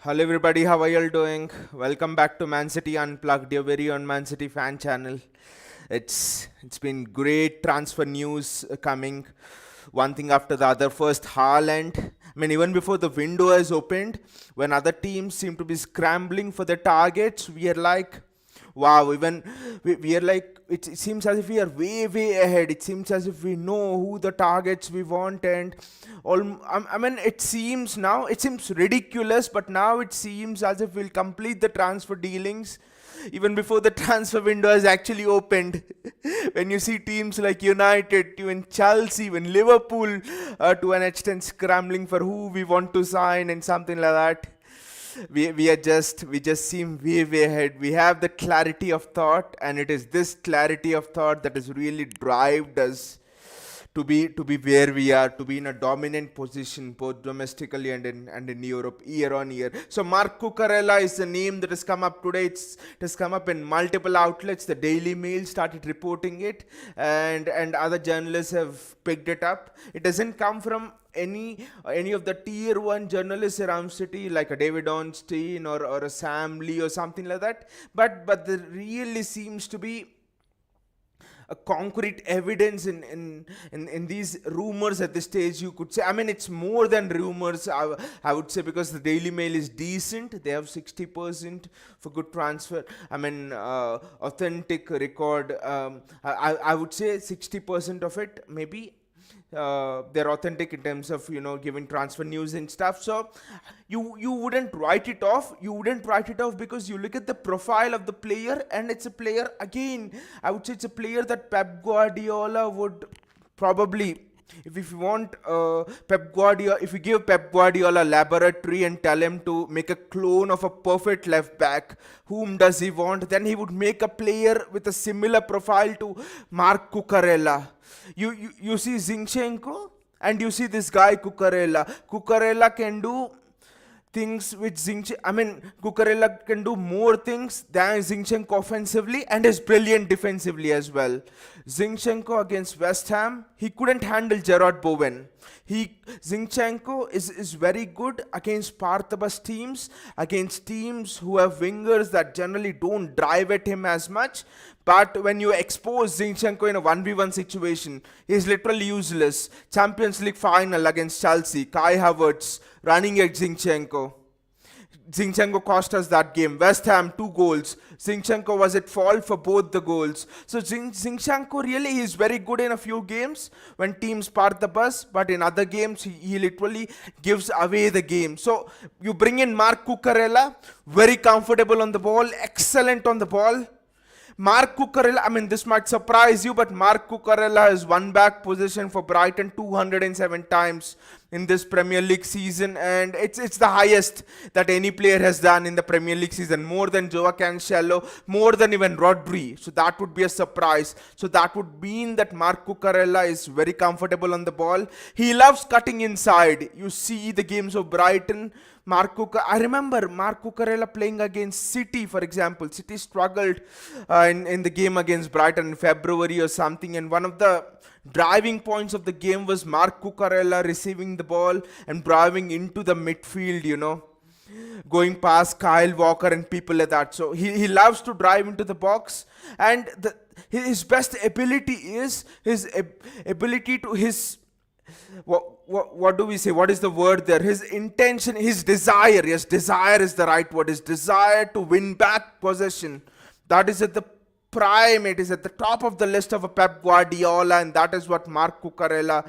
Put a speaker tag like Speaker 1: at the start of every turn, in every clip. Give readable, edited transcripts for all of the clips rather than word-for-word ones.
Speaker 1: Hello everybody, how are you all doing? Welcome back to Man City Unplugged, your very own Man City fan channel. It's been great transfer news coming, one thing after the other. First, Haaland. I mean, even before the window has opened, when other teams seem to be scrambling for their targets, we are like, wow, even we are like, it seems as if we are way ahead. It seems as if we know who the targets we want, and I mean, it seems ridiculous, but now it seems as if we'll complete the transfer dealings even before the transfer window has actually opened. When you see teams like United, even Chelsea, even Liverpool, to an extent scrambling for who we want to sign and something like that, we just seem way ahead. We have the clarity of thought, and it is this clarity of thought that has really drived us to be where we are, to be in a dominant position both domestically and in Europe year on year. So Marc Cucurella is the name that has come up today. It has come up in multiple outlets. The Daily Mail started reporting it, and other journalists have picked it up. It doesn't come from any of the tier one journalists around City, like a David Ornstein or a Sam Lee or something like that. But there really seems to be a concrete evidence in these rumors at this stage, you could say. I mean, it's more than rumors, I would say, because the Daily Mail is decent. They have 60% for good transfer. I mean, authentic record. I would say 60% of it, maybe. They're authentic in terms of giving transfer news and stuff. So you wouldn't write it off. You wouldn't write it off because you look at the profile of the player, and it's a player, again, I would say it's a player that Pep Guardiola would probably, if you want Pep Guardiola, if you give Pep Guardiola a laboratory and tell him to make a clone of a perfect left back, whom does he want? Then he would make a player with a similar profile to Marc Cucurella. You see Zinchenko, and you see this guy Cucurella. Cucurella can do things which Cucurella can do more things than Zinchenko offensively, and is brilliant defensively as well. Zinchenko against West Ham, he couldn't handle Gerard Bowen. Zinchenko is very good against Parthabas teams, against teams who have wingers that generally don't drive at him as much. But when you expose Zinchenko in a 1v1 situation, he's literally useless. Champions League final against Chelsea, Kai Havertz running at Zinchenko. Zinchenko cost us that game. West Ham, 2 goals. Zinchenko was at fault for both the goals. So Zinchenko really is very good in a few games when teams part the bus, but in other games he literally gives away the game. So you bring in Marc Cucurella, very comfortable on the ball, excellent on the ball. Marc Cucurella, I mean, this might surprise you, but Marc Cucurella has won back possession for Brighton 207 times in this Premier League season, and it's the highest that any player has done in the Premier League season, more than Joao Cancelo, more than even Rodri. So that would be a surprise. So that would mean that Marc Cucurella is very comfortable on the ball. He loves cutting inside. You see the games of Brighton. I remember Marc Cucurella playing against City, for example. City struggled in the game against Brighton in February or something, and one of the driving points of the game was Marc Cucurella receiving the ball and driving into the midfield, going past Kyle Walker and people like that. So he loves to drive into the box, and his best ability is his ability to his what do we say? What is the word there? His intention, his desire. Yes, desire is the right word. His desire to win back possession. That is at the prime. It is at the top of the list of a Pep Guardiola, and that is what Marc Cucurella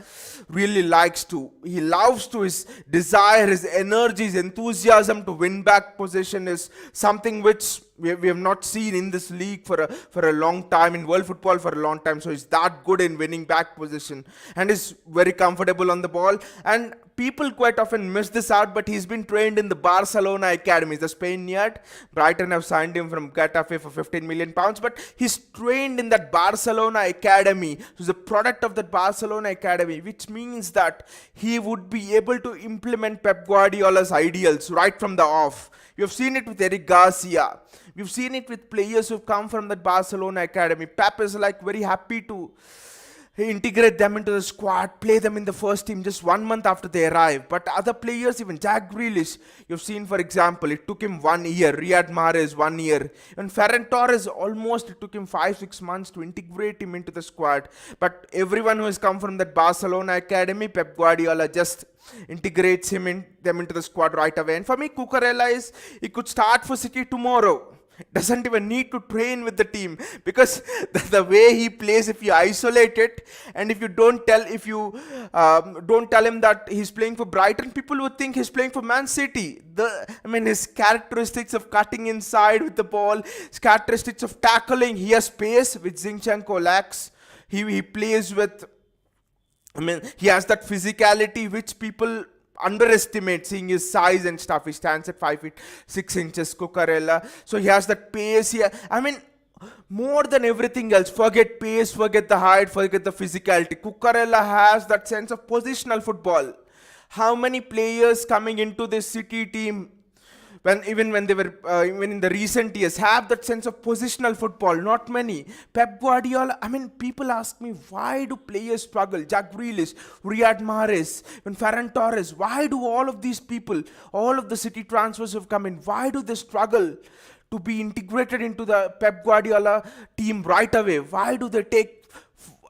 Speaker 1: really likes to. He loves to. His desire, his energy, his enthusiasm to win back possession is something which we have not seen in this league for a long time, in world football for a long time. So he's that good in winning back possession, and is very comfortable on the ball. And people quite often miss this out, but he's been trained in the Barcelona academy, the Spaniard. Brighton have signed him from Getafe for £15 million, but he's trained in that Barcelona academy. So he's a product of that Barcelona academy, which means that he would be able to implement Pep Guardiola's ideals right from the off. You've seen it with Eric Garcia. We've seen it with players who've come from that Barcelona academy. Pep is like very happy to integrate them into the squad, play them in the first team just 1 month after they arrive. But other players, even Jack Grealish, you've seen, for example, it took him 1 year. Riyad Mahrez 1 year. And Ferran Torres, almost it took him 5-6 months to integrate him into the squad. But everyone who has come from that Barcelona academy, Pep Guardiola just integrates them into the squad right away. And for me, Cucurella he could start for City tomorrow. Doesn't even need to train with the team, because the way he plays, if you isolate it and if you don't tell him that he's playing for Brighton, people would think he's playing for Man City. His characteristics of cutting inside with the ball, his characteristics of tackling, he has pace which Zinchenko lacks. He plays with, he has that physicality which people underestimate, seeing his size and stuff. He stands at 5 feet 6 inches, Cucurella. So he has that pace here. More than everything else, forget pace, forget the height, forget the physicality. Cucurella has that sense of positional football. How many players coming into this City team, even in the recent years, have that sense of positional football? Not many. Pep Guardiola, people ask me, why do players struggle? Jack Grealish, Riyad Mahrez, even Ferran Torres, why do all of these people, all of the City transfers have come in, why do they struggle to be integrated into the Pep Guardiola team right away? Why do they take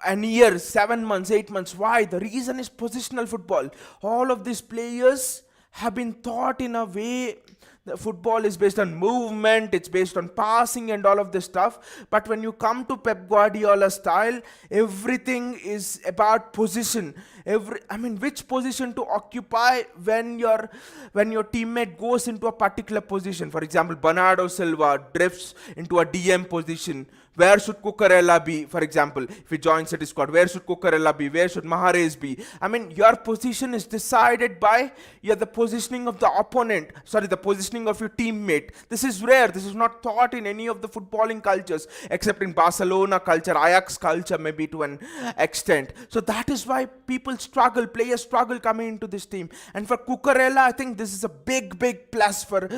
Speaker 1: an year, 7 months, 8 months? Why? The reason is positional football. All of these players have been taught in a way. The football is based on movement, it's based on passing and all of this stuff. But when you come to Pep Guardiola style, everything is about position. Which position to occupy when your teammate goes into a particular position. For example, Bernardo Silva drifts into a DM position. Where should Cucurella be, for example, if he joins City squad? Where should Cucurella be? Where should Mahrez be? Your position is decided by the positioning of the opponent. The positioning of your teammate. This is rare. This is not taught in any of the footballing cultures, except in Barcelona culture, Ajax culture, maybe to an extent. So that is why players struggle coming into this team. And for Cucurella, I think this is a big plus for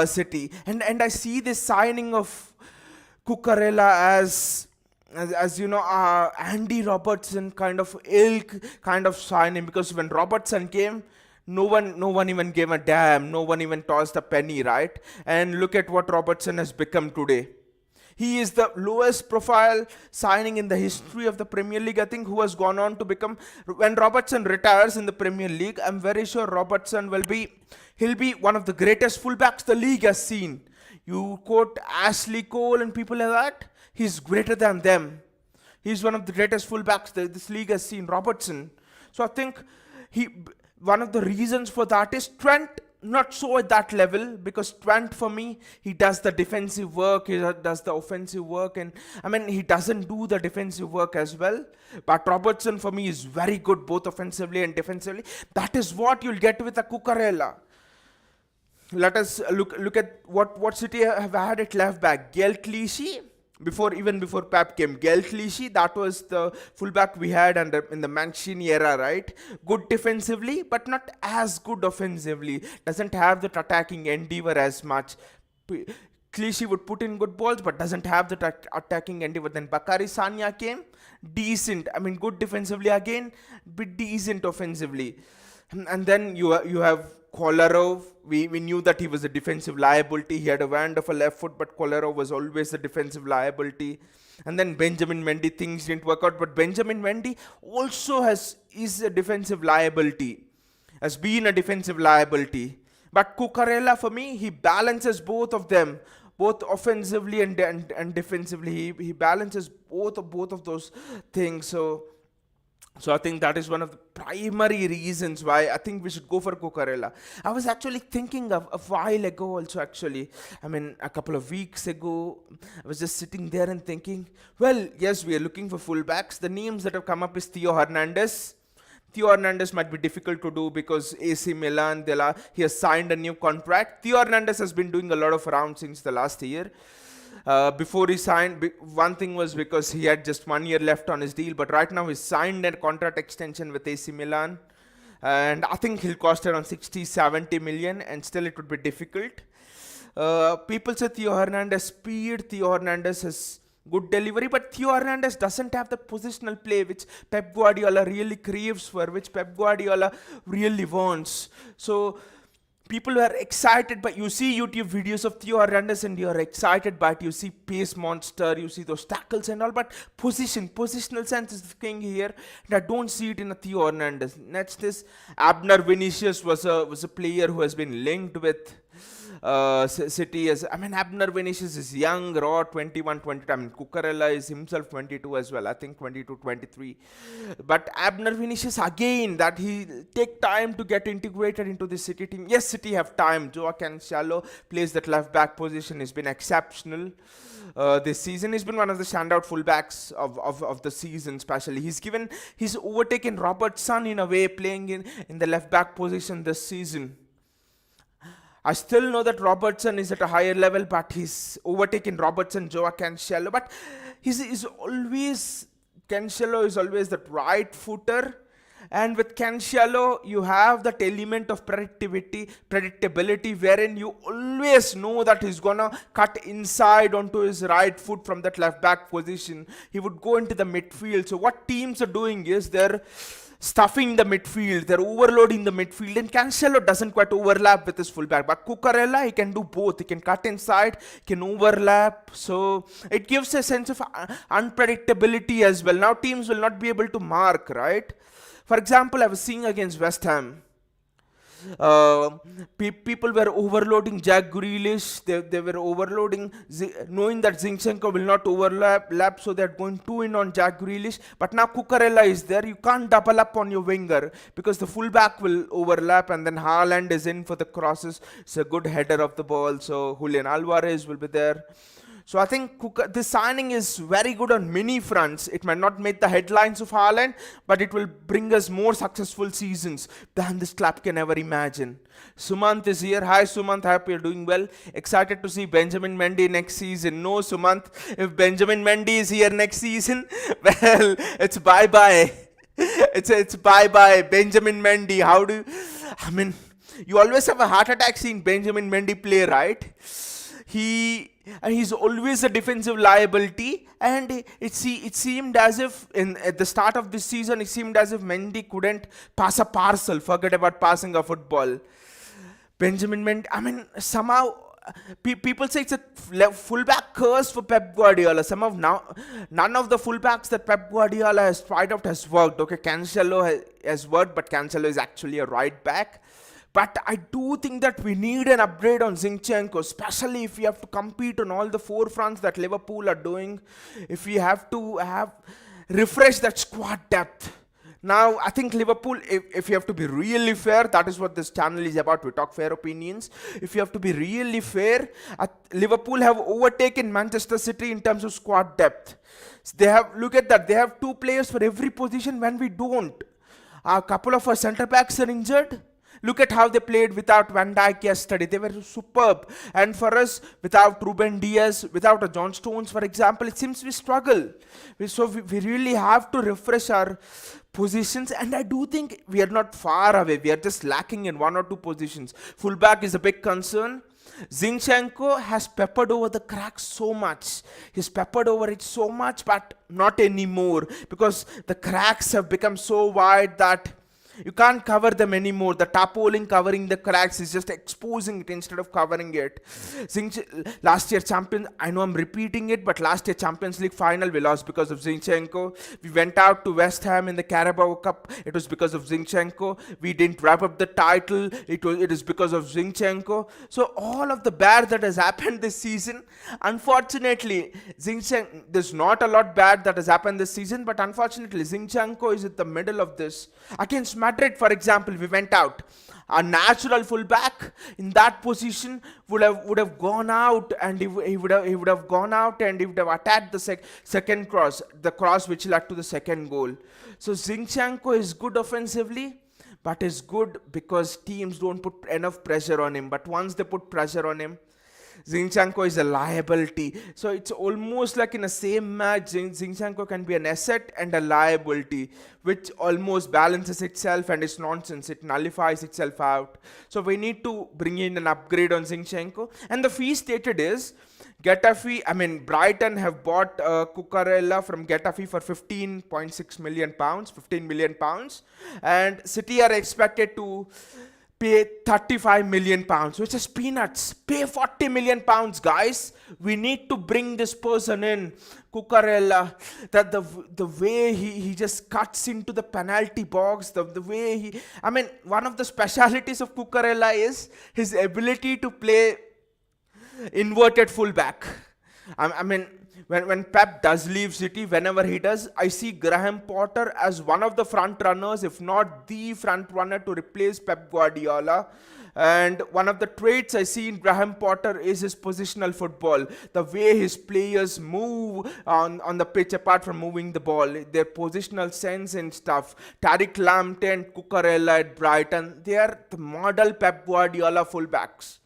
Speaker 1: City. And I see this signing of Cucurella as Andy Robertson kind of signing, because when Robertson came, no one even gave a damn, no one even tossed a penny, right? And look at what Robertson has become today. He is the lowest profile signing in the history of the Premier League, I think, who has gone on to become, when Robertson retires in the Premier League, I'm very sure Robertson he'll be one of the greatest fullbacks the league has seen. You quote Ashley Cole and people like that, he's greater than them. He's one of the greatest fullbacks that this league has seen, Robertson. So I think one of the reasons for that is Trent, not so at that level, because Trent, for me, he does the defensive work, he does the offensive work, and he doesn't do the defensive work as well. But Robertson, for me, is very good both offensively and defensively. That is what you'll get with a Cucurella. Let us look at what City have had at left back. Geltlishi, before Pep came, Geltlishi, that was the fullback we had in the Mancini era, right? Good defensively, but not as good offensively. Doesn't have that attacking endeavor as much. Clichy would put in good balls, but doesn't have that attacking endeavor. Then Bakary Sagna came, decent. Good defensively again, but decent offensively. And then you have Kolarov. We knew that he was a defensive liability. He had a wonderful left foot, but Kolarov was always a defensive liability. And then Benjamin Mendy, things didn't work out. But Benjamin Mendy also is a defensive liability, has been a defensive liability. But Cucurella, for me, he balances both of them, both offensively and defensively. He balances both of those things. So I think that is one of the primary reasons why I think we should go for Cucurella. I was actually thinking of a while ago also, actually. A couple of weeks ago, I was just sitting there and thinking, well, yes, we are looking for fullbacks. The names that have come up is Theo Hernandez. Theo Hernandez might be difficult to do because AC Milan, he has signed a new contract. Theo Hernandez has been doing a lot of rounds since the last year. Before he signed, one thing was because he had just 1 year left on his deal, but right now he's signed a contract extension with AC Milan, and I think he'll cost around 60-70 million, and still it would be difficult. People say Theo Hernandez speed. Theo Hernandez has good delivery, but Theo Hernandez doesn't have the positional play which Pep Guardiola really craves for, which Pep Guardiola really wants. So people were excited, but you see YouTube videos of Theo Hernandez and you're excited, but you see pace monster, you see those tackles and all, but positional sense is the king here, and I don't see it in a Theo Hernandez. Next is Abner Vinicius was a player who has been linked with City. As I mean, Abner Vinicius is young, raw, 21, 22. I mean, Cucurella is himself 22 as well. I think 22, 23. But Abner Vinicius again, that he take time to get integrated into the City team. Yes, City have time. Joao Cancelo plays that left back position. He's been exceptional. This season he's been one of the standout fullbacks of the season, especially he's overtaken Robertson in a way, playing in the left back position this season. I still know that Robertson is at a higher level, but he's overtaken Robertson, Joao Cancelo. But Cancelo is always that right footer. And with Cancelo, you have that element of predictability, wherein you always know that he's gonna cut inside onto his right foot from that left back position. He would go into the midfield. So what teams are doing is they're stuffing the midfield, they're overloading the midfield, and Cancelo doesn't quite overlap with his fullback. But Cucurella, he can do both. He can cut inside, can overlap. So it gives a sense of unpredictability as well. Now teams will not be able to mark, right? For example, I was seeing against West Ham. People were overloading Jack Grealish. They were overloading, knowing that Zinchenko will not overlap, so they're going 2 in on Jack Grealish. But now Cucurella is there. You can't double up on your winger because the fullback will overlap, and then Haaland is in for the crosses. It's a good header of the ball. So Julian Alvarez will be there. So I think this signing is very good on many fronts. It might not make the headlines of Haaland, but it will bring us more successful seasons than this club can ever imagine. Sumant is here. Hi Sumant, I hope you're doing well. Excited to see Benjamin Mendy next season. No Sumant, if Benjamin Mendy is here next season, well, it's bye-bye. It's bye-bye. Benjamin Mendy, you always have a heart attack seeing Benjamin Mendy play, right? He's always a defensive liability, and it seemed as if at the start of this season it seemed as if Mendy couldn't pass a parcel. Forget about passing a football. Benjamin Mendy, somehow people say it's a fullback curse for Pep Guardiola. Somehow now none of the fullbacks that Pep Guardiola has tried out has worked. Okay, Cancelo has worked, but Cancelo is actually a right back. But I do think that we need an upgrade on Zinchenko, especially if we have to compete on all the 4 fronts that Liverpool are doing. If we have to refresh that squad depth. Now, I think Liverpool, if you have to be really fair, that is what this channel is about. We talk fair opinions. If you have to be really fair, Liverpool have overtaken Manchester City in terms of squad depth. Look at that. They have 2 players for every position when we don't. A couple of our centre backs are injured. Look at how they played without Van Dijk yesterday. They were superb. And for us, without Ruben Diaz, without a John Stones, for example, it seems we struggle. So we really have to refresh our positions. And I do think we are not far away. We are just lacking in 1 or 2 positions. Fullback is a big concern. Zinchenko has peppered over the cracks so much. He's peppered over it so much, but not anymore. Because the cracks have become so wide that you can't cover them anymore. The tarpaulin covering the cracks is just exposing it instead of covering it. Last year champion, I know I'm repeating it, but last year Champions League final we lost because of Zinchenko. We went out to West Ham in the Carabao Cup. It was because of Zinchenko. We didn't wrap up the title. It is because of Zinchenko. So all of the bad that has happened this season, unfortunately, there's not a lot bad that has happened this season, but unfortunately Zinchenko is at the middle of this. Against Madrid, for example, we went out. A natural fullback in that position would have gone out, and he would have gone out, and he would have attacked the second cross, the cross which led to the second goal. So Zinchenko is good offensively, but is good because teams don't put enough pressure on him. But once they put pressure on him, Zinchenko is a liability. So it's almost like in the same match, Zinchenko can be an asset and a liability, which almost balances itself, and it's nonsense. It nullifies itself out. So we need to bring in an upgrade on Zinchenko. And the fee stated is, Getafe, I mean, Brighton have bought Cucurella from Getafe for 15.6 million pounds, 15 million pounds, and City are expected to pay 35 million pounds, which is peanuts. Pay 40 million pounds, guys. We need to bring this person in, Cucurella. That the way he just cuts into the penalty box, the way I mean, one of the specialities of Cucurella is his ability to play inverted fullback. I mean, when Pep does leave City, whenever he does, I see Graham Potter as one of the front runners, if not the front runner, to replace Pep Guardiola. And one of the traits I see in Graham Potter is his positional football. The way his players move on the pitch, apart from moving the ball, their positional sense and stuff. Tariq Lamptey, Cucurella at Brighton, they are the model Pep Guardiola fullbacks.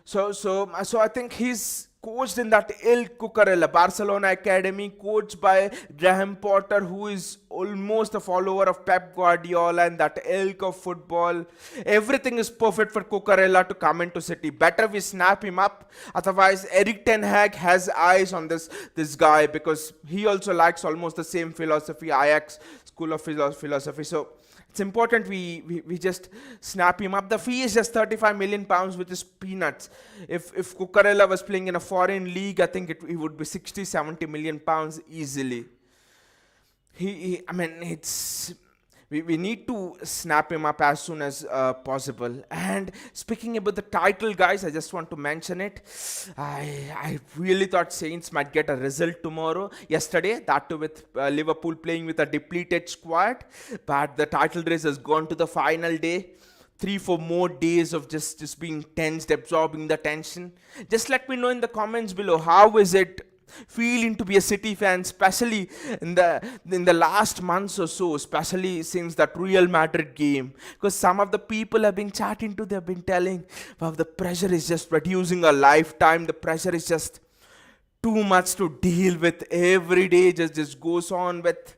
Speaker 1: So I think he's coached in that ilk, Cucurella, Barcelona Academy, coached by Graham Potter, who is almost a follower of Pep Guardiola and that ilk of football. Everything is perfect for Cucurella to come into City. Better we snap him up. Otherwise, Erik ten Hag has eyes on this guy, because he also likes almost the same philosophy, Ajax school of philosophy. So it's important we just snap him up. The fee is just 35 million pounds, which is peanuts. If Cucurella was playing in a foreign league, I think it would be 60-70 million pounds easily. I mean, it's we need to snap him up as soon as possible. And speaking about the title, guys, I just want to mention it. I really thought Saints might get a result yesterday, that too with Liverpool playing with a depleted squad. But the title race has gone to the final day. 3-4 more days of just being tensed, absorbing the tension. Just let me know in the comments below, how is it feeling to be a City fan, especially in the last months or so, especially since that Real Madrid game? Because some of the people have been chatting to, they've been telling, wow, the pressure is just reducing a lifetime. The pressure is just too much to deal with every day. Just goes on with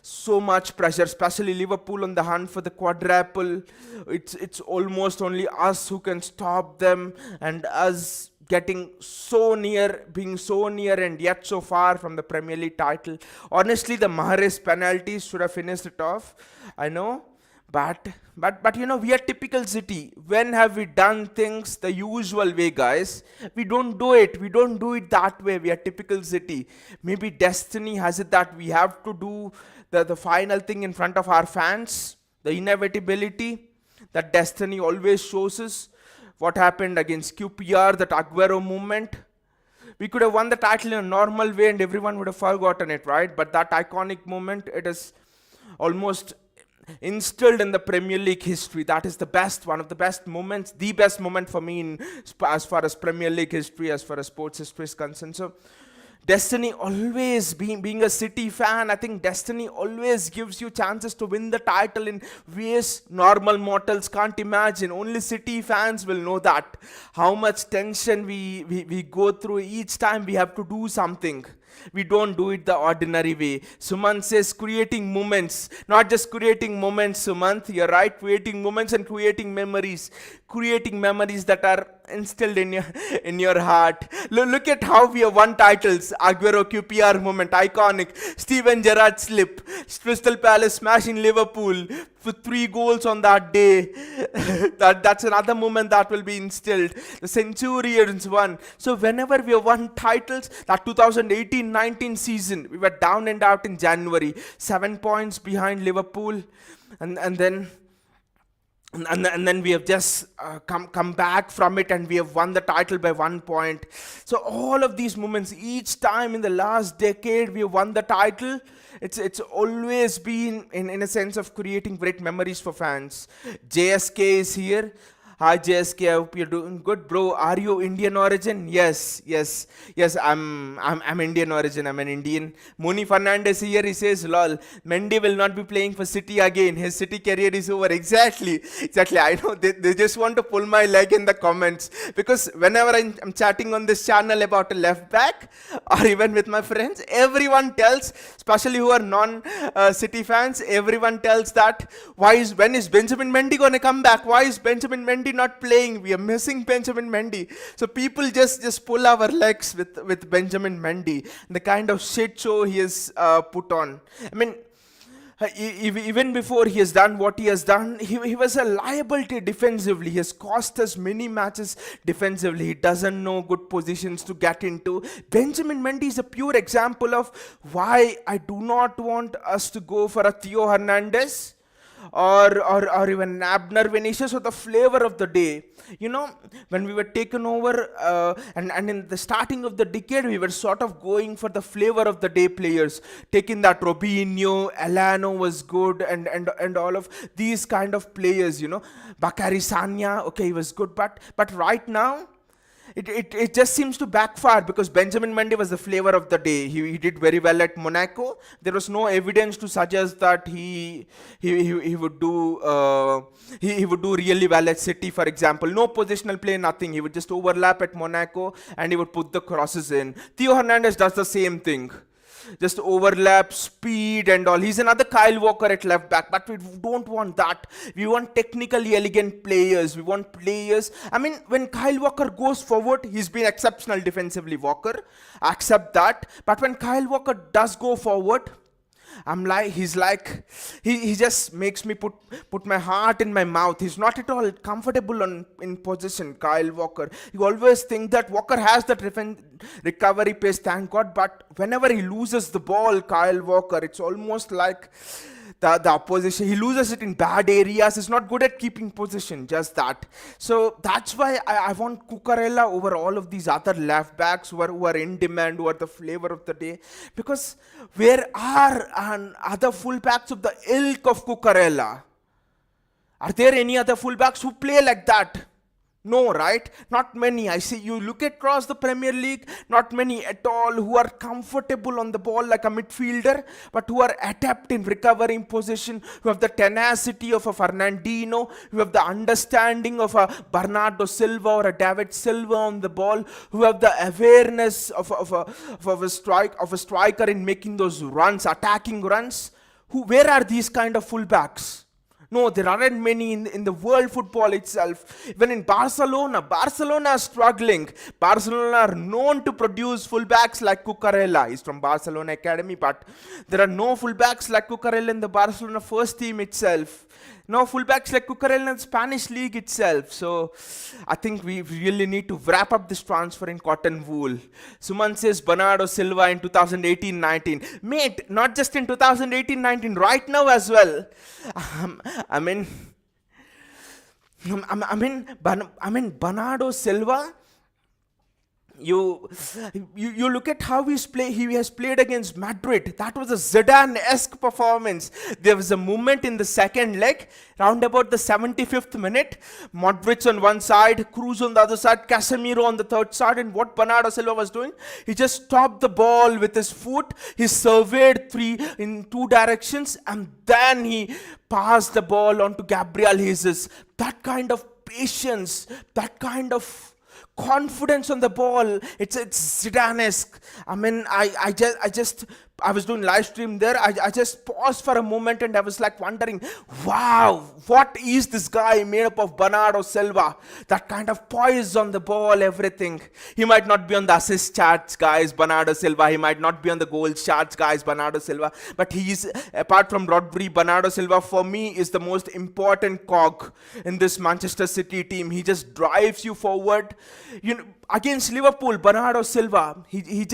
Speaker 1: so much pressure, especially Liverpool on the hunt for the quadruple. It's almost only us who can stop them, and us getting so near, being so near and yet so far from the Premier League title. Honestly, the Mahrez penalties should have finished it off, I know, but you know, we are typical City. When have we done things the usual way, guys? We don't do it that way. We are typical City. Maybe destiny has it that we have to do the final thing in front of our fans. The inevitability that destiny always shows us. What happened against QPR, that Aguero movement. We could have won the title in a normal way and everyone would have forgotten it, right? But that iconic moment, it is almost instilled in the Premier League history. That is the best, one of the best moments, the best moment for me as far as Premier League history, as far as sports history is concerned. So destiny always, being a City fan, I think destiny always gives you chances to win the title in ways normal mortals can't imagine. Only City fans will know that. How much tension we go through each time we have to do something. We don't do it the ordinary way. Sumant says creating moments. Not just creating moments, Sumant. You're right, creating moments and creating memories. Creating memories that are instilled in your heart. Look at how we have won titles. Aguero QPR moment, iconic. Steven Gerrard slip. Crystal Palace smashing Liverpool with 3 goals on that day. That's another moment that will be instilled. The Centurions won. So whenever we have won titles, that 2018-19 season, we were down and out in January, 7 points behind Liverpool, and then we have just come back from it, and we have won the title by 1 point. So all of these moments, each time in the last decade we have won the title, it's always been in a sense of creating great memories for fans. JSK is here. Hi JSK, I hope you're doing good, bro. Are you Indian origin? Yes. I'm Indian origin. I'm an Indian. Moni Fernandez here. He says, "Lol, Mendy will not be playing for City again. His City career is over." Exactly. I know they just want to pull my leg in the comments, because whenever I'm chatting on this channel about a left back, or even with my friends, everyone tells, especially who are non-City fans, everyone tells that when is Benjamin Mendy going to come back? Why is Benjamin Mendy Mendy not playing. We are missing Benjamin Mendy. So people just pull our legs with Benjamin Mendy. The kind of shit show he has put on. I mean, even before he has done what he has done, he was a liability defensively. He has cost us many matches defensively. He doesn't know good positions to get into. Benjamin Mendy is a pure example of why I do not want us to go for a Theo Hernandez or even Abner Vinicius or the flavor of the day. You know, when we were taken over and in the starting of the decade, we were sort of going for the flavor of the day players. Taking that Robinho, Elano was good and all of these kind of players, you know. Bakary Sanya, okay, he was good, but right now, it just seems to backfire because Benjamin Mendy was the flavor of the day. He did very well at Monaco. There was no evidence to suggest that he would do he would do really well at City, for example. No positional play, nothing. He would just overlap at Monaco and he would put the crosses in. Theo Hernandez does the same thing. Just overlap, speed and all. He's another Kyle Walker at left back, but we don't want that. We want technically elegant players. We want players. I mean, when Kyle Walker goes forward, he's been exceptional defensively, Walker. I accept that. But when Kyle Walker does go forward, he just makes me put my heart in my mouth. He's not at all comfortable in position, Kyle Walker. You always think that Walker has that recovery pace, thank God, but whenever he loses the ball, Kyle Walker, it's almost like the opposition, he loses it in bad areas. He's not good at keeping position, just that. So that's why I want Cucurella over all of these other left backs who are in demand, who are the flavor of the day. Because where are other fullbacks of the ilk of Cucurella? Are there any other fullbacks who play like that? No, right? Not many. I see you look across the Premier League, not many at all who are comfortable on the ball like a midfielder, but who are adept in recovering position, who have the tenacity of a Fernandinho, who have the understanding of a Bernardo Silva or a David Silva on the ball, who have the awareness of a striker in making those runs, attacking runs. Where are these kind of fullbacks? No, there aren't many in the world football itself. Even in Barcelona is struggling. Barcelona are known to produce fullbacks like Cucurella. He's from Barcelona Academy, but there are no fullbacks like Cucurella in the Barcelona first team itself. No fullbacks like Cucurella in the Spanish league itself. So I think we really need to wrap up this transfer in cotton wool. Suman says Bernardo Silva in 2018-19. Mate, not just in 2018-19, right now as well. I mean, Bernardo Silva. You look at how he has played against Madrid. That was a Zidane-esque performance. There was a moment in the second leg, round about the 75th minute. Modric on one side, Cruz on the other side, Casemiro on the third side. And what Bernardo Silva was doing, he just stopped the ball with his foot. He surveyed in two directions, and then he passed the ball on to Gabriel Jesus. That kind of patience, that kind of confidence on the ball, it's Zidane-esque. I mean, I was doing live stream there. I just paused for a moment and I was like wondering, wow, what is this guy made up of? Bernardo Silva. That kind of poise on the ball, everything. He might not be on the assist charts, guys, Bernardo Silva. He might not be on the goal charts, guys, Bernardo Silva. But he's, apart from Rodri, Bernardo Silva for me is the most important cog in this Manchester City team. He just drives you forward. You know, against Liverpool, Bernardo Silva, he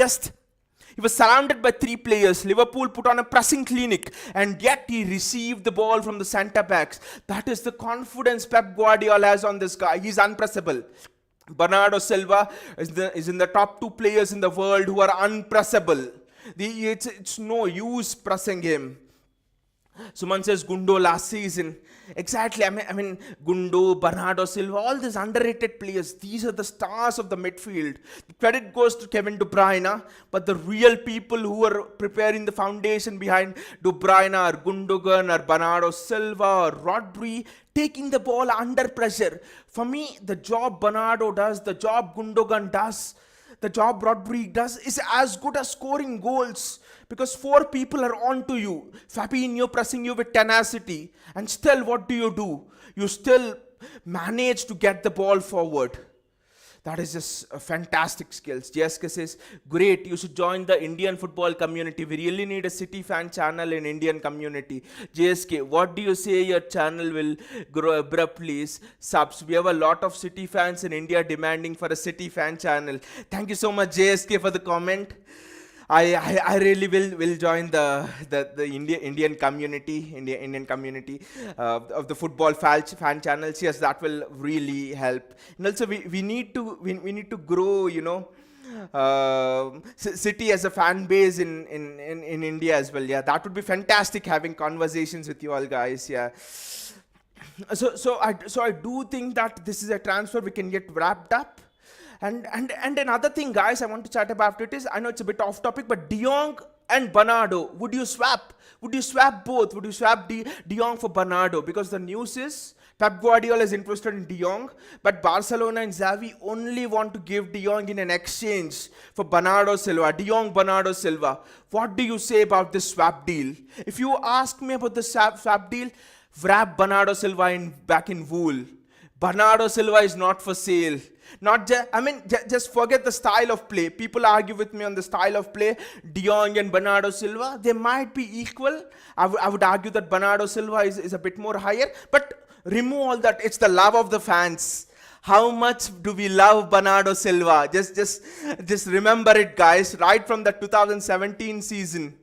Speaker 1: was surrounded by three players. Liverpool put on a pressing clinic, and yet he received the ball from the centre backs. That is the confidence Pep Guardiola has on this guy. He's unpressable. Bernardo Silva is in the top two players in the world who are unpressable. It's no use pressing him. Suman says Gundo last season. Exactly. I mean, Gundo, Bernardo Silva, all these underrated players. These are the stars of the midfield. The credit goes to Kevin De Bruyne, but the real people who are preparing the foundation behind De Bruyne or Gundogan or Bernardo Silva or Rodri, taking the ball under pressure. For me, the job Bernardo does, the job Gundogan does, the job Rodri does is as good as scoring goals. Because four people are on to you. Fabinho pressing you with tenacity. And still, what do? You still manage to get the ball forward. That is just a fantastic skills. JSK says, great, you should join the Indian football community. We really need a City fan channel in Indian community. JSK, what do you say your channel will grow abruptly? Subs. We have a lot of City fans in India demanding for a City fan channel. Thank you so much, JSK, for the comment. I really will join the Indian community, Indian community of the football fan channels. Yes, that will really help. And also we need to grow, City as a fan base in India as well. Yeah, that would be fantastic having conversations with you all guys. Yeah. So I do think that this is a transfer we can get wrapped up. And another thing, guys, I want to chat about it is, I know it's a bit off topic, but De Jong and Bernardo, would you swap? Would you swap both? Would you swap De Jong for Bernardo? Because the news is Pep Guardiola is interested in De Jong, but Barcelona and Xavi only want to give De Jong in an exchange for Bernardo Silva. De Jong, Bernardo Silva. What do you say about this swap deal? If you ask me about the swap deal, wrap Bernardo Silva back in wool. Bernardo Silva is not for sale. Just forget the style of play. People argue with me on the style of play. De Jong and Bernardo Silva, they might be equal. I would argue that Bernardo Silva is a bit more higher. But remove all that. It's the love of the fans. How much do we love Bernardo Silva? Just remember it, guys. Right from the 2017 season.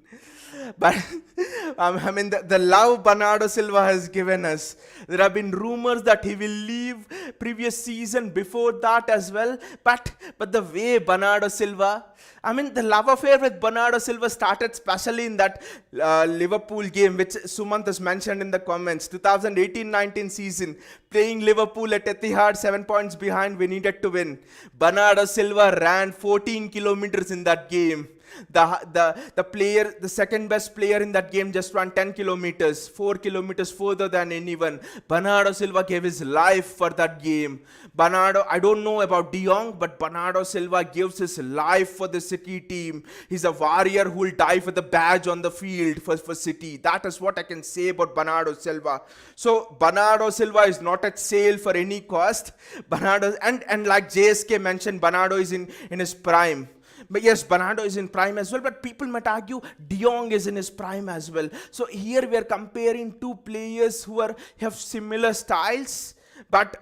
Speaker 1: But the love Bernardo Silva has given us. There have been rumors that he will leave previous season before that as well. But the way Bernardo Silva, the love affair with Bernardo Silva started especially in that Liverpool game, which Sumant has mentioned in the comments. 2018-19 season, playing Liverpool at Etihad, 7 points behind, we needed to win. Bernardo Silva ran 14 kilometers in that game. The second best player in that game just ran 10 kilometers, 4 kilometers further than anyone. Bernardo Silva gave his life for that game. I don't know about De Jong, but Bernardo Silva gives his life for the City team. He's a warrior who will die for the badge on the field for City. That is what I can say about Bernardo Silva. So Bernardo Silva is not at sale for any cost. And like JSK mentioned, Bernardo is in his prime. But yes, Bernardo is in prime as well, but people might argue De Jong is in his prime as well. So here we are comparing two players who have similar styles, but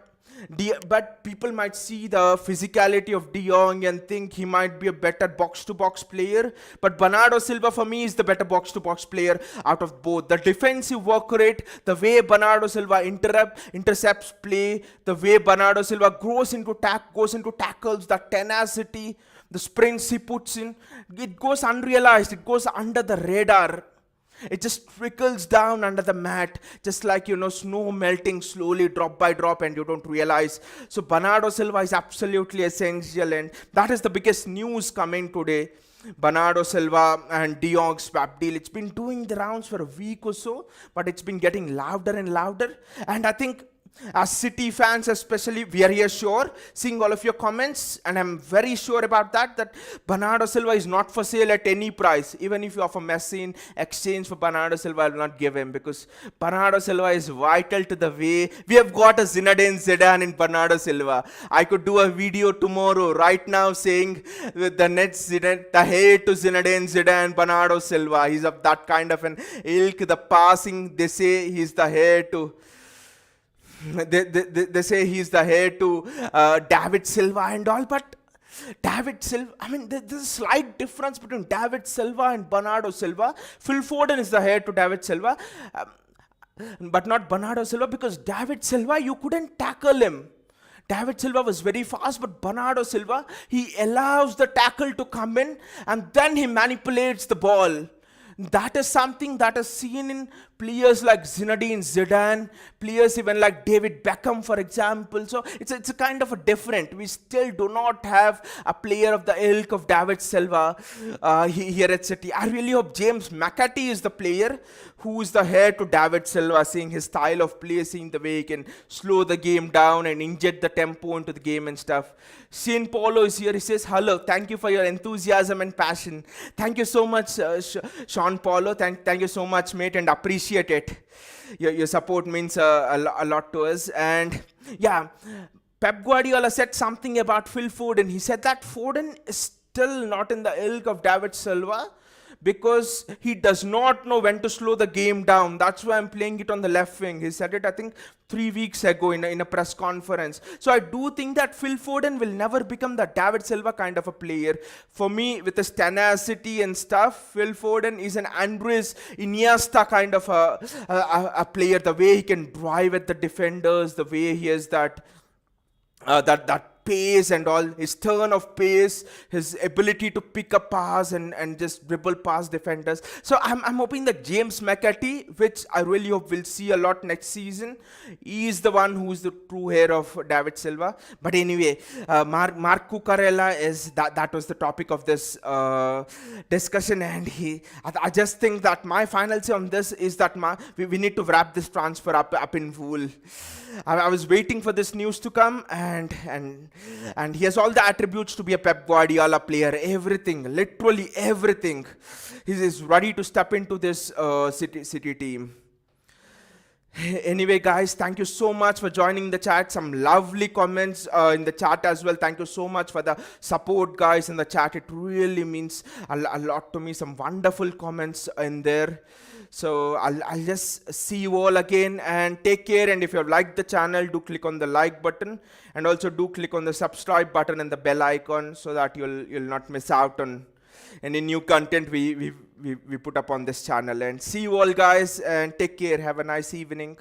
Speaker 1: people might see the physicality of De Jong and think he might be a better box-to-box player. But Bernardo Silva for me is the better box-to-box player out of both. The defensive work rate, the way Bernardo Silva intercepts play, the way Bernardo Silva goes into tackles, the tenacity, the sprints he puts in, it goes unrealized, it goes under the radar. It just trickles down under the mat, just like, snow melting slowly drop by drop and you don't realize. So Bernardo Silva is absolutely essential, and that is the biggest news coming today. Bernardo Silva and De Jong swap deal. It's been doing the rounds for a week or so, but it's been getting louder and louder. And I think as City fans especially, we are here sure, seeing all of your comments, and I'm very sure about that Bernardo Silva is not for sale at any price. Even if you offer Messi in exchange for Bernardo Silva, I will not give him, because Bernardo Silva is vital to the way we have got a Zinedine Zidane in Bernardo Silva. I could do a video tomorrow right now saying with the hate to Zinedine Zidane, Bernardo Silva. He's of that kind of an ilk. The passing, they say he's the heir to. They say he's the heir to David Silva and all, but David Silva, there's a slight difference between David Silva and Bernardo Silva. Phil Foden is the heir to David Silva, but not Bernardo Silva, because David Silva, you couldn't tackle him. David Silva was very fast, but Bernardo Silva, he allows the tackle to come in and then he manipulates the ball. That is something that is seen in players like Zinedine Zidane, players even like David Beckham, for example. So it's a kind of a different. We still do not have a player of the ilk of David Silva here at City. I really hope James McAtee is the player who is the heir to David Silva, seeing his style of play, seeing the way he can slow the game down and inject the tempo into the game and stuff. Shane Paulo is here. He says, hello, thank you for your enthusiasm and passion. Thank you so much, Sean Paulo. Thank you so much, mate, and appreciate it. Your support means a lot to us. And yeah, Pep Guardiola said something about Phil Foden. He said that Foden is still not in the ilk of David Silva because he does not know when to slow the game down. That's why I'm playing it on the left wing. He said it, I think, 3 weeks ago in a press conference. So I do think that Phil Foden will never become the David Silva kind of a player. For me, with his tenacity and stuff, Phil Foden is an Andres Iniesta kind of a player. The way he can drive at the defenders, the way he has that pace and all, his turn of pace, his ability to pick a pass and just dribble past defenders. So I'm hoping that James McAtee, which I really hope we'll see a lot next season, he is the one who is the true heir of David Silva. But anyway, Marc Cucurella is that was the topic of this discussion, and I just think that my final say on this is that we need to wrap this transfer up in full. I was waiting for this news to come, and he has all the attributes to be a Pep Guardiola player. Everything, literally everything. He's ready to step into this City team. Anyway, guys, thank you so much for joining the chat. Some lovely comments in the chat as well. Thank you so much for the support, guys, in the chat. It really means a lot to me. Some wonderful comments in there. So I'll just see you all again, and take care. And if you have liked the channel, do click on the like button, and also do click on the subscribe button and the bell icon so that you'll not miss out on any new content we put up on this channel. And see you all, guys, and take care. Have a nice evening.